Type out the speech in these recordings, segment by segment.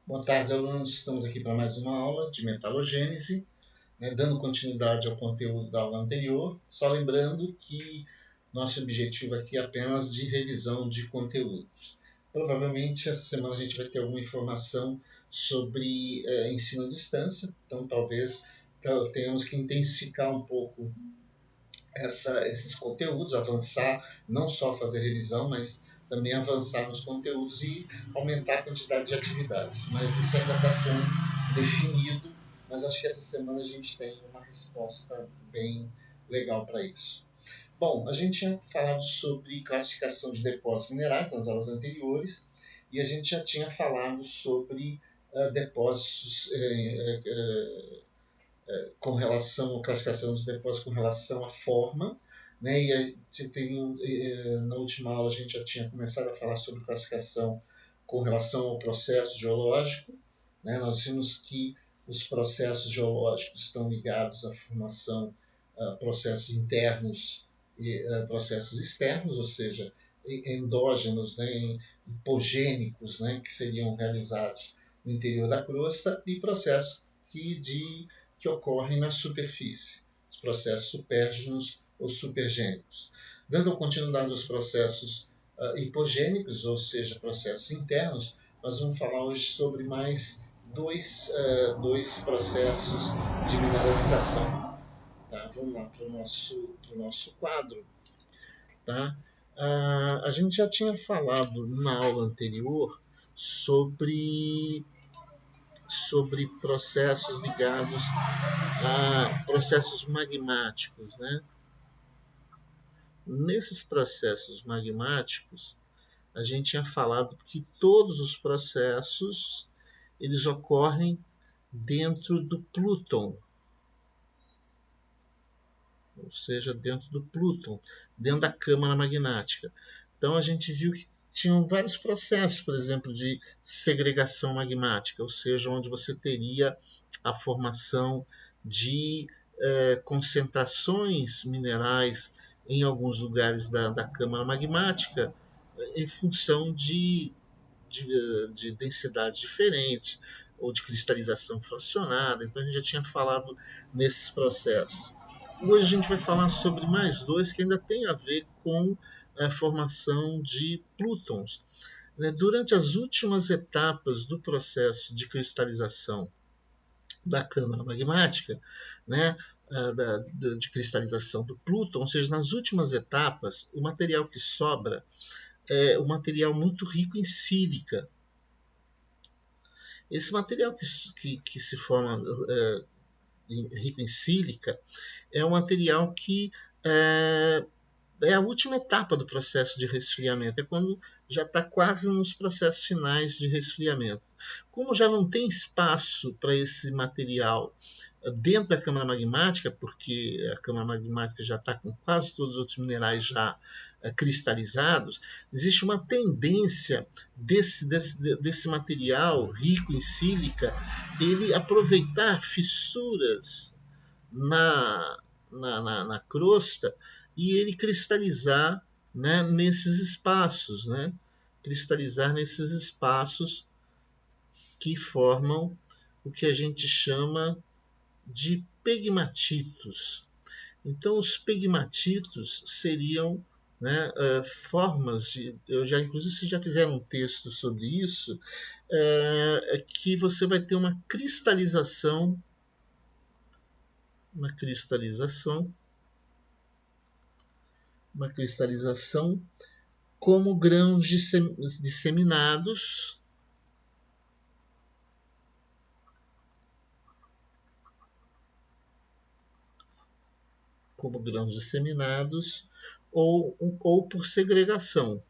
Boa tarde, alunos. Estamos aqui para mais uma aula de metalogênese, né, dando continuidade ao conteúdo da aula anterior. Só lembrando que nosso objetivo aqui é apenas de revisão de conteúdos. Provavelmente essa semana a gente vai ter alguma informação sobre ensino à distância, então talvez tenhamos que intensificar um pouco esses conteúdos, avançar, não só fazer revisão, mas também avançar nos conteúdos e aumentar a quantidade de atividades. Mas isso ainda está sendo definido, mas acho que essa semana a gente tem uma resposta bem legal para isso. Bom, a gente tinha falado sobre classificação de depósitos minerais nas aulas anteriores e a gente já tinha falado sobre depósitos com relação à classificação dos depósitos com relação à forma, né? E na última aula a gente já tinha começado a falar sobre classificação com relação ao processo geológico, né? Nós vimos que os processos geológicos estão ligados à formação processos internos e processos externos, ou seja, endógenos, né, hipogênicos, né, que seriam realizados no interior da crosta, e processos que ocorrem na superfície, os processos supérgenos ou supergênicos. Dando continuidade aos processos hipogênicos, ou seja, processos internos, nós vamos falar hoje sobre mais dois processos de mineralização. Tá? Vamos lá para o nosso quadro. Tá? A gente já tinha falado na aula anterior sobre processos ligados a processos magmáticos, né? Nesses processos magmáticos, a gente tinha falado que todos os processos eles ocorrem dentro do Plutão, ou seja, dentro do Plutão, dentro da câmara magmática. Então a gente viu que tinham vários processos, por exemplo, de segregação magmática, ou seja, onde você teria a formação de concentrações minerais em alguns lugares da câmara magmática em função de densidade diferente ou de cristalização fracionada. Então a gente já tinha falado nesses processos. Hoje a gente vai falar sobre mais dois que ainda tem a ver com a formação de plútons. Durante as últimas etapas do processo de cristalização da câmara magmática, né, de cristalização do plúton, ou seja, nas últimas etapas, o material que sobra é um material muito rico em sílica. Esse material que se forma rico em sílica é um material que é a última etapa do processo de resfriamento, é quando já está quase nos processos finais de resfriamento. Como já não tem espaço para esse material dentro da câmara magmática, porque a câmara magmática já está com quase todos os outros minerais já cristalizados, existe uma tendência desse material rico em sílica ele aproveitar fissuras na crosta e ele cristalizar, né, nesses espaços, né? Cristalizar nesses espaços que formam o que a gente chama de pegmatitos. Então, os pegmatitos seriam, né, formas de, inclusive vocês já fizeram um texto sobre isso, que você vai ter uma cristalização como grãos disseminados ou por segregação.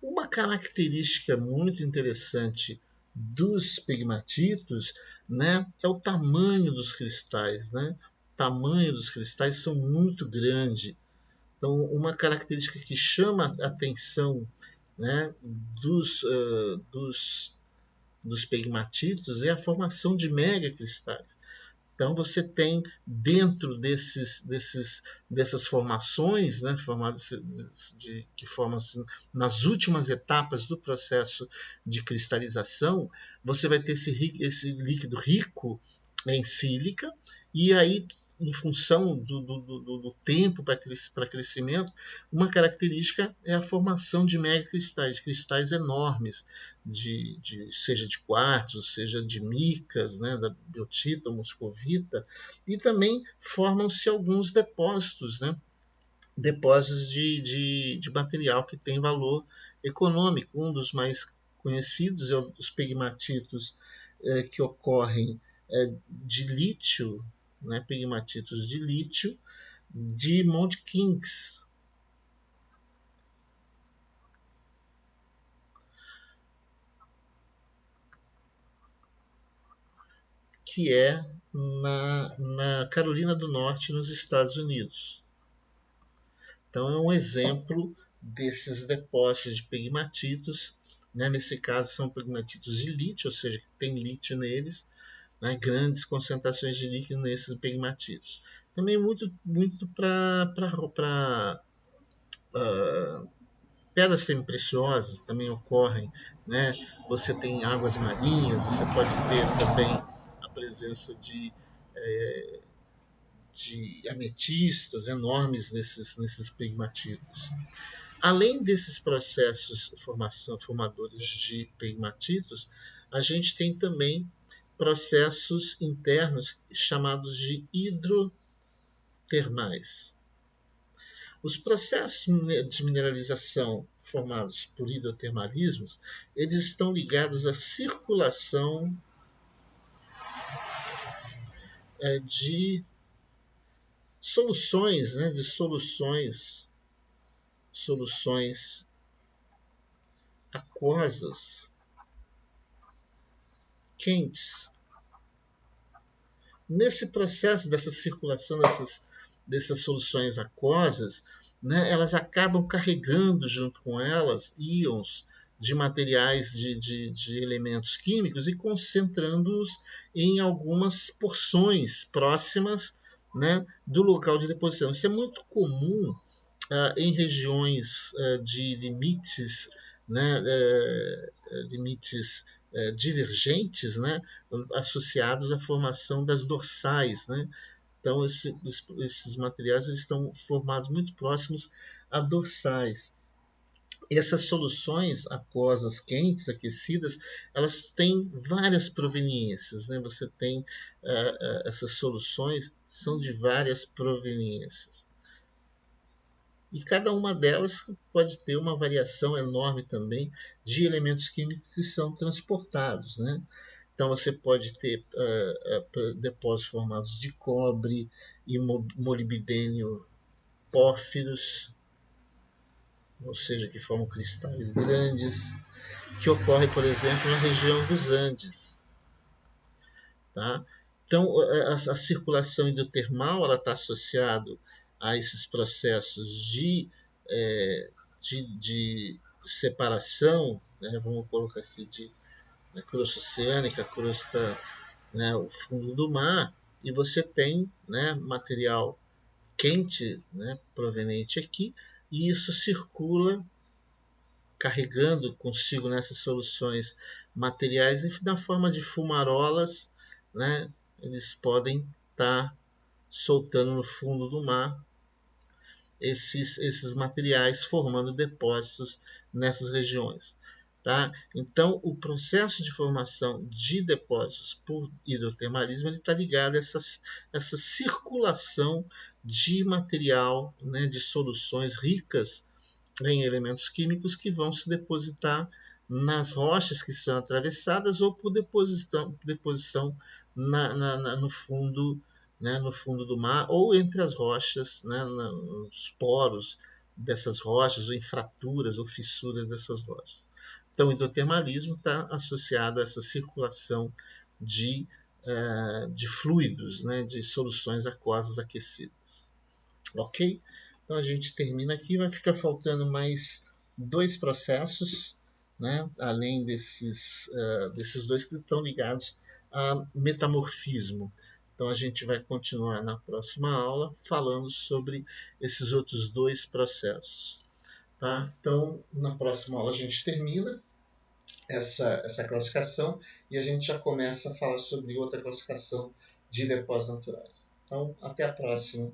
Uma característica muito interessante dos pegmatitos, né, é o tamanho dos cristais, né? O tamanho dos cristais são muito grande. Então, uma característica que chama a atenção, né, dos pegmatitos é a formação de megacristais. Então você tem dentro dessas formações, né, que formam nas últimas etapas do processo de cristalização, você vai ter esse líquido rico em sílica, e aí, em função do tempo para crescimento, uma característica é a formação de megacristais, cristais enormes, seja de quartzo, seja de micas, né, da biotita, moscovita, e também formam-se alguns depósitos, né, depósitos de material que tem valor econômico. Um dos mais conhecidos é os pegmatitos que ocorrem de lítio, né, pegmatitos de lítio de Mount Kings, que é na Carolina do Norte, nos Estados Unidos. Então é um exemplo desses depósitos de pegmatitos, né? Nesse caso são pegmatitos de lítio, ou seja, que tem lítio neles, né? Grandes concentrações de líquido nesses pegmatitos. Também muito para pedras semipreciosas também ocorrem, né? Você tem águas marinhas, você pode ter também a presença de ametistas enormes nesses pegmatitos. Além desses processos formadores de pegmatitos, a gente tem também processos internos chamados de hidrotermais. Os processos de mineralização formados por hidrotermalismos, eles estão ligados à circulação de soluções, né, de soluções aquosas quentes. Nesse processo dessa circulação dessas soluções aquosas, né, elas acabam carregando junto com elas íons de materiais de elementos químicos e concentrando-os em algumas porções próximas, né, do local de deposição. Isso é muito comum em regiões de limites, né, limites divergentes, né, associados à formação das dorsais, né? Então esses materiais eles estão formados muito próximos a dorsais. Essas soluções aquosas quentes, aquecidas, elas têm várias proveniências, né? Você tem essas soluções são de várias proveniências. E cada uma delas pode ter uma variação enorme também de elementos químicos que são transportados, né? Então você pode ter depósitos formados de cobre e molibdênio pórfiros, ou seja, que formam cristais grandes, que ocorre, por exemplo, na região dos Andes. Tá? Então, a circulação hidrotermal está associada a esses processos de separação, né? Vamos colocar aqui de crosta oceânica, crosta, né, o fundo do mar, e você tem, né, material quente, né, proveniente aqui, e isso circula carregando consigo nessas soluções materiais na forma de fumarolas, né, eles podem estar soltando no fundo do mar esses materiais, formando depósitos nessas regiões. Tá? Então, o processo de formação de depósitos por hidrotermalismo está ligado a essa circulação de material, né, de soluções ricas em elementos químicos que vão se depositar nas rochas que são atravessadas ou por deposição no fundo, né, no fundo do mar ou entre as rochas, né, nos poros dessas rochas ou em fraturas ou fissuras dessas rochas. Então, o hidrotermalismo está associado a essa circulação de fluidos, né, de soluções aquosas aquecidas. Ok? Então a gente termina aqui, vai ficar faltando mais 2 processos, né, além desses dois que estão ligados a metamorfismo. Então a gente vai continuar na próxima aula falando sobre esses outros dois processos. Tá? Então, na próxima aula a gente termina essa classificação e a gente já começa a falar sobre outra classificação de depósitos naturais. Então, até a próxima.